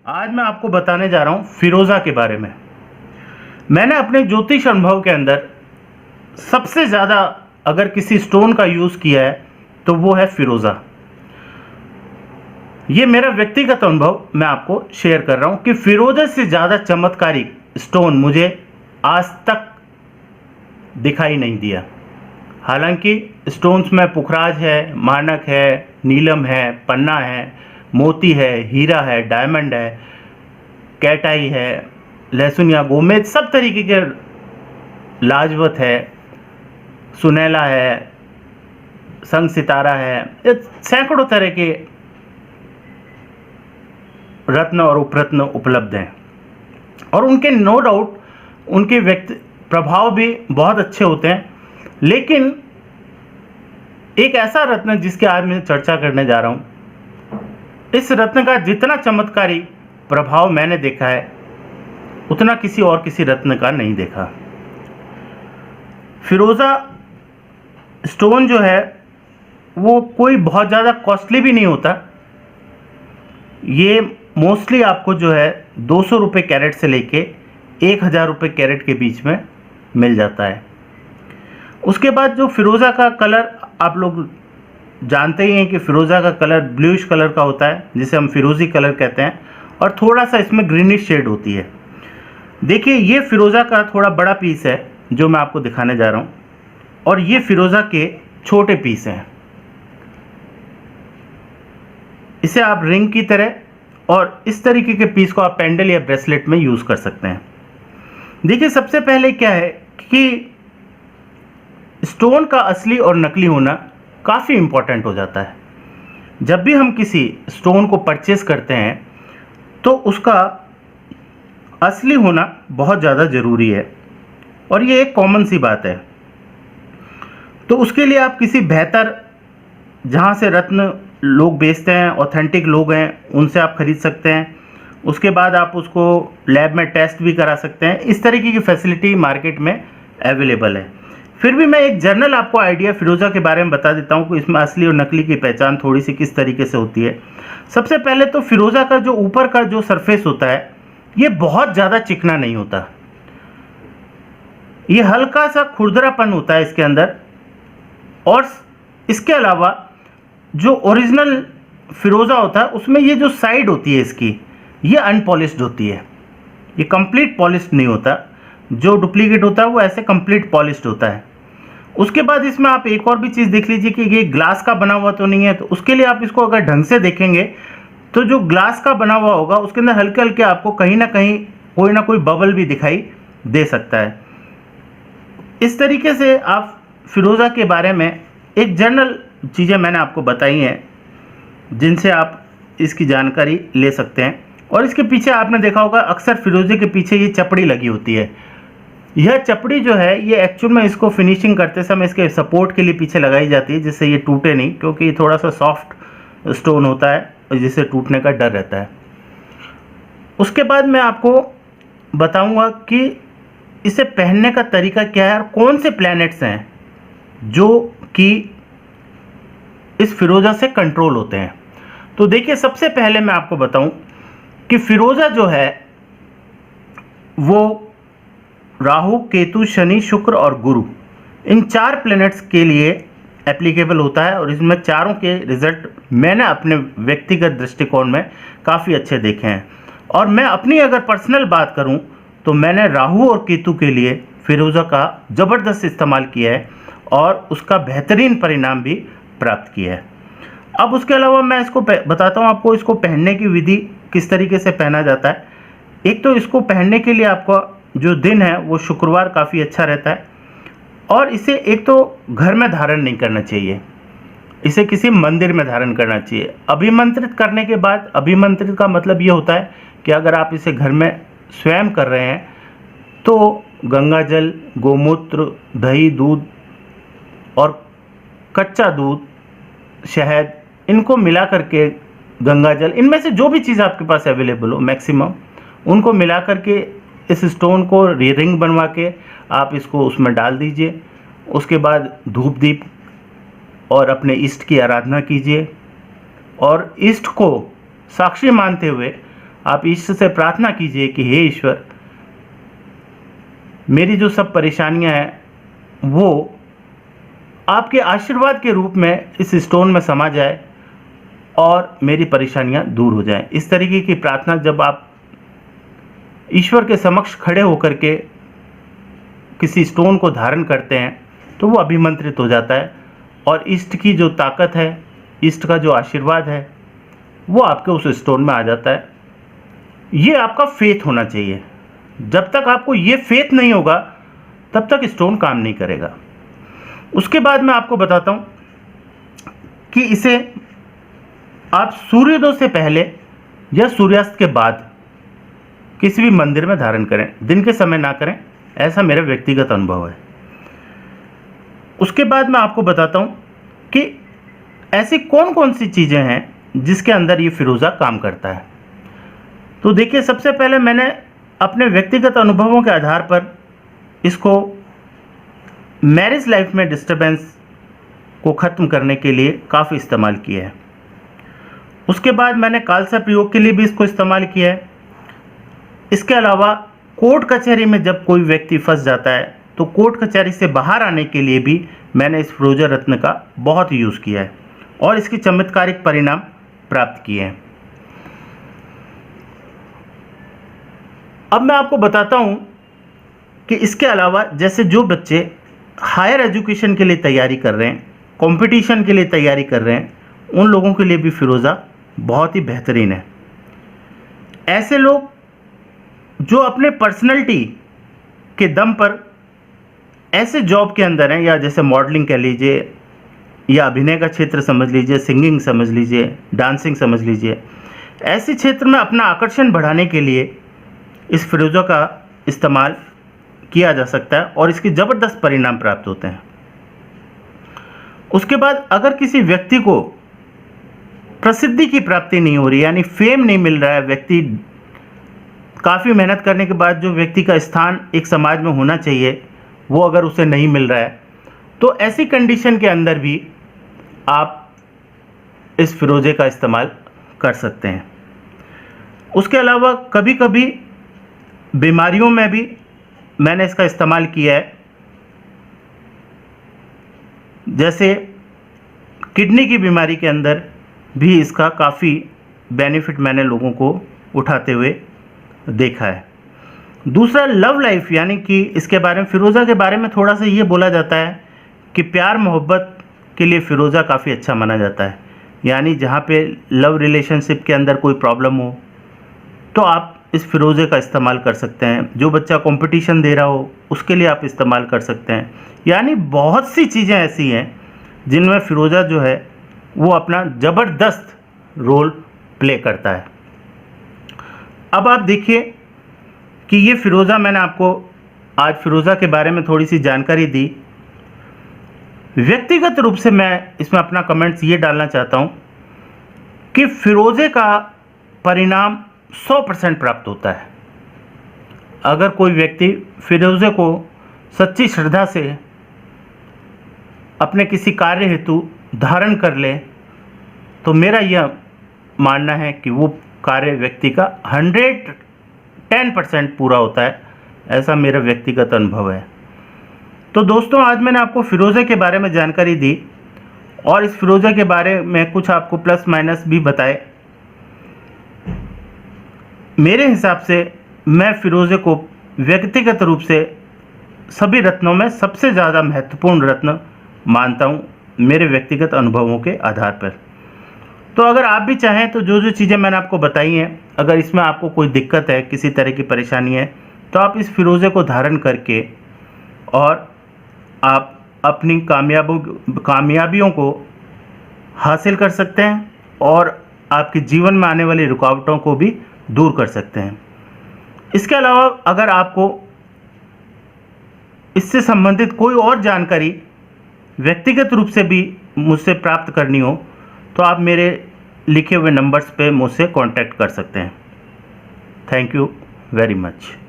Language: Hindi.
आज मैं आपको बताने जा रहा हूँ फिरोज़ा के बारे में। मैंने अपने ज्योतिष अनुभव के अंदर सबसे ज़्यादा अगर किसी स्टोन का यूज़ किया है तो वो है फिरोज़ा। ये मेरा व्यक्तिगत अनुभव मैं आपको शेयर कर रहा हूँ कि फिरोज़ा से ज़्यादा चमत्कारी स्टोन मुझे आज तक दिखाई नहीं दिया। हालांकि स्टोन्स में पुखराज है, मानक है, नीलम है, पन्ना है, मोती है, हीरा है, डायमंड है, कैटाई है, लहसुन या गोमेद, सब तरीके के, लाजवत है, सुनैला है, संग सितारा है, ये सैकड़ों तरह के रत्न और उपरत्न उपलब्ध हैं। और उनके नो डाउट उनके व्यक्ति प्रभाव भी बहुत अच्छे होते हैं। लेकिन एक ऐसा रत्न जिसके आज मैं चर्चा करने जा रहा हूँ, इस रत्न का जितना चमत्कारी प्रभाव मैंने देखा है उतना किसी रत्न का नहीं देखा। फिरोज़ा स्टोन जो है वो कोई बहुत ज़्यादा कॉस्टली भी नहीं होता। ये मोस्टली आपको जो है 200 रुपये कैरेट से लेके 1000 रुपये कैरेट के बीच में मिल जाता है। उसके बाद जो फिरोज़ा का कलर, आप लोग जानते ही हैं कि फिरोज़ा का कलर ब्लूइश कलर का होता है, जिसे हम फिरोज़ी कलर कहते हैं, और थोड़ा सा इसमें ग्रीनिश शेड होती है। देखिए, ये फिरोज़ा का थोड़ा बड़ा पीस है जो मैं आपको दिखाने जा रहा हूँ, और ये फिरोज़ा के छोटे पीस हैं। इसे आप रिंग की तरह और इस तरीके के पीस को आप पेंडल या ब्रेसलेट में यूज़ कर सकते हैं। देखिए, सबसे पहले क्या है कि स्टोन का असली और नकली होना काफ़ी इम्पोर्टेंट हो जाता है। जब भी हम किसी स्टोन को परचेस करते हैं तो उसका असली होना बहुत ज़्यादा ज़रूरी है, और ये एक कॉमन सी बात है। तो उसके लिए आप किसी बेहतर, जहाँ से रत्न लोग बेचते हैं, ऑथेंटिक लोग हैं, उनसे आप खरीद सकते हैं। उसके बाद आप उसको लैब में टेस्ट भी करा सकते हैं। इस तरीके की फैसिलिटी मार्केट में अवेलेबल है। फिर भी मैं एक जनरल आपको आइडिया फिरोज़ा के बारे में बता देता हूँ कि इसमें असली और नकली की पहचान थोड़ी सी किस तरीके से होती है। सबसे पहले तो फिरोज़ा का जो ऊपर का जो सरफेस होता है, ये बहुत ज़्यादा चिकना नहीं होता। ये हल्का सा खुरदरापन होता है इसके अंदर। और इसके अलावा जो ओरिजिनल फिरोज़ा होता है उसमें ये जो साइड होती है इसकी, ये अनपॉलिश्ड होती है। ये कंप्लीट पॉलिश्ड नहीं होता। जो डुप्लीकेट होता है वो ऐसे कंप्लीट पॉलिश्ड होता है। उसके बाद इसमें आप एक और भी चीज़ देख लीजिए कि ये ग्लास का बना हुआ तो नहीं है। तो उसके लिए आप इसको अगर ढंग से देखेंगे तो जो ग्लास का बना हुआ होगा उसके अंदर हल्के हल्के आपको कहीं ना कोई बबल भी दिखाई दे सकता है। इस तरीके से आप फिरोज़ा के बारे में एक जनरल चीज़ें मैंने आपको बताई हैं जिनसे आप इसकी जानकारी ले सकते हैं। और इसके पीछे आपने देखा होगा अक्सर फिरोज़े के पीछे ये चपड़ी लगी होती है। यह चपड़ी जो है ये एक्चुअल में इसको फिनिशिंग करते समय इसके सपोर्ट के लिए पीछे लगाई जाती है, जिससे ये टूटे नहीं, क्योंकि ये थोड़ा सा सॉफ्ट स्टोन होता है और जिससे टूटने का डर रहता है। उसके बाद मैं आपको बताऊंगा कि इसे पहनने का तरीका क्या है और कौन से प्लैनेट्स हैं जो कि इस फिरोज़ा से कंट्रोल होते हैं। तो देखिए, सबसे पहले मैं आपको बताऊं कि फिरोज़ा जो है वो राहु, केतु, शनि, शुक्र और गुरु, इन 4 प्लैनेट्स के लिए एप्लीकेबल होता है। और इसमें चारों के रिजल्ट मैंने अपने व्यक्तिगत दृष्टिकोण में काफ़ी अच्छे देखे हैं। और मैं अपनी अगर पर्सनल बात करूं तो मैंने राहु और केतु के लिए फिरोज़ा का ज़बरदस्त इस्तेमाल किया है और उसका बेहतरीन परिणाम भी प्राप्त किया है। अब उसके अलावा मैं इसको बताता हूँ आपको इसको पहनने की विधि, किस तरीके से पहना जाता है। एक तो इसको पहनने के लिए आपका जो दिन है वो शुक्रवार काफ़ी अच्छा रहता है। और इसे एक तो घर में धारण नहीं करना चाहिए, इसे किसी मंदिर में धारण करना चाहिए। अभिमंत्रित करने के बाद, अभिमंत्रित का मतलब ये होता है कि अगर आप इसे घर में स्वयं कर रहे हैं तो गंगा जल, गोमूत्र, दही, दूध और कच्चा दूध, शहद, इनको मिला करके, गंगा जल, इनमें से जो भी चीज़ आपके पास अवेलेबल हो मैक्सिमम, उनको मिला करके इस स्टोन को रिंग बनवा के आप इसको उसमें डाल दीजिए। उसके बाद धूप दीप और अपने इष्ट की आराधना कीजिए और इष्ट को साक्षी मानते हुए आप ईश्वर से प्रार्थना कीजिए कि हे ईश्वर, मेरी जो सब परेशानियां हैं वो आपके आशीर्वाद के रूप में इस स्टोन में समा जाए और मेरी परेशानियां दूर हो जाएं। इस तरीके की प्रार्थना जब आप ईश्वर के समक्ष खड़े होकर के किसी स्टोन को धारण करते हैं तो वो अभिमंत्रित हो जाता है और इष्ट की जो ताकत है, इष्ट का जो आशीर्वाद है, वो आपके उस स्टोन में आ जाता है। ये आपका फेथ होना चाहिए। जब तक आपको ये फेथ नहीं होगा तब तक स्टोन काम नहीं करेगा। उसके बाद मैं आपको बताता हूँ कि इसे आप सूर्योदय से पहले या सूर्यास्त के बाद किसी भी मंदिर में धारण करें, दिन के समय ना करें, ऐसा मेरा व्यक्तिगत अनुभव है। उसके बाद मैं आपको बताता हूँ कि ऐसी कौन कौन सी चीज़ें हैं जिसके अंदर ये फिरोज़ा काम करता है। तो देखिए, सबसे पहले मैंने अपने व्यक्तिगत अनुभवों के आधार पर इसको मैरिज लाइफ में डिस्टर्बेंस को ख़त्म करने के लिए काफ़ी इस्तेमाल किया है। उसके बाद मैंने कालसा प्रयोग के लिए भी इसको इस्तेमाल किया है। इसके अलावा कोर्ट कचहरी में जब कोई व्यक्ति फंस जाता है तो कोर्ट कचहरी से बाहर आने के लिए भी मैंने इस फिरोजा रत्न का बहुत यूज़ किया है और इसके चमत्कारिक परिणाम प्राप्त किए हैं। अब मैं आपको बताता हूँ कि इसके अलावा जैसे जो बच्चे हायर एजुकेशन के लिए तैयारी कर रहे हैं, कंपटीशन के लिए तैयारी कर रहे हैं, उन लोगों के लिए भी फिरोज़ा बहुत ही बेहतरीन है। ऐसे लोग जो अपने पर्सनैलिटी के दम पर ऐसे जॉब के अंदर हैं, या जैसे मॉडलिंग कह लीजिए, या अभिनय का क्षेत्र समझ लीजिए, सिंगिंग समझ लीजिए, डांसिंग समझ लीजिए, ऐसे क्षेत्र में अपना आकर्षण बढ़ाने के लिए इस फिरोज़ा का इस्तेमाल किया जा सकता है और इसके ज़बरदस्त परिणाम प्राप्त होते हैं। उसके बाद अगर किसी व्यक्ति को प्रसिद्धि की प्राप्ति नहीं हो रही, यानी फेम नहीं मिल रहा है, व्यक्ति काफ़ी मेहनत करने के बाद जो व्यक्ति का स्थान एक समाज में होना चाहिए वो अगर उसे नहीं मिल रहा है, तो ऐसी कंडीशन के अंदर भी आप इस फिरोजे का इस्तेमाल कर सकते हैं। उसके अलावा कभी कभी बीमारियों में भी मैंने इसका इस्तेमाल किया है। जैसे किडनी की बीमारी के अंदर भी इसका काफ़ी बेनिफिट मैंने लोगों को उठाते हुए देखा है। दूसरा, लव लाइफ, यानी कि इसके बारे में, फिरोज़ा के बारे में थोड़ा सा ये बोला जाता है कि प्यार मोहब्बत के लिए फिरोज़ा काफ़ी अच्छा माना जाता है। यानी जहाँ पे लव रिलेशनशिप के अंदर कोई प्रॉब्लम हो तो आप इस फिरोज़े का इस्तेमाल कर सकते हैं। जो बच्चा कंपटीशन दे रहा हो उसके लिए आप इस्तेमाल कर सकते हैं। यानी बहुत सी चीज़ें ऐसी हैं जिनमें फिरोज़ा जो है वो अपना ज़बरदस्त रोल प्ले करता है। अब आप देखिए कि ये फिरोज़ा, मैंने आपको आज फिरोज़ा के बारे में थोड़ी सी जानकारी दी। व्यक्तिगत रूप से मैं इसमें अपना कमेंट्स ये डालना चाहता हूँ कि फिरोज़े का परिणाम 100% प्राप्त होता है। अगर कोई व्यक्ति फिरोज़े को सच्ची श्रद्धा से अपने किसी कार्य हेतु धारण कर ले तो मेरा यह मानना है कि वो कार्य व्यक्ति का 110% पूरा होता है। ऐसा मेरा व्यक्तिगत अनुभव है। तो दोस्तों, आज मैंने आपको फिरोज़े के बारे में जानकारी दी और इस फिरोज़े के बारे में कुछ आपको प्लस माइनस भी बताए। मेरे हिसाब से मैं फिरोज़े को व्यक्तिगत रूप से सभी रत्नों में सबसे ज़्यादा महत्वपूर्ण रत्न मानता हूँ, मेरे व्यक्तिगत अनुभवों के आधार पर। तो अगर आप भी चाहें तो जो जो चीज़ें मैंने आपको बताई हैं, अगर इसमें आपको कोई दिक्कत है, किसी तरह की परेशानी है, तो आप इस फिरोज़े को धारण करके और आप अपनी कामयाबियों को हासिल कर सकते हैं और आपके जीवन में आने वाली रुकावटों को भी दूर कर सकते हैं। इसके अलावा अगर आपको इससे संबंधित कोई और जानकारी व्यक्तिगत रूप से भी मुझसे प्राप्त करनी हो तो आप मेरे लिखे हुए नंबर्स पे मुझसे कांटेक्ट कर सकते हैं। Thank you very much.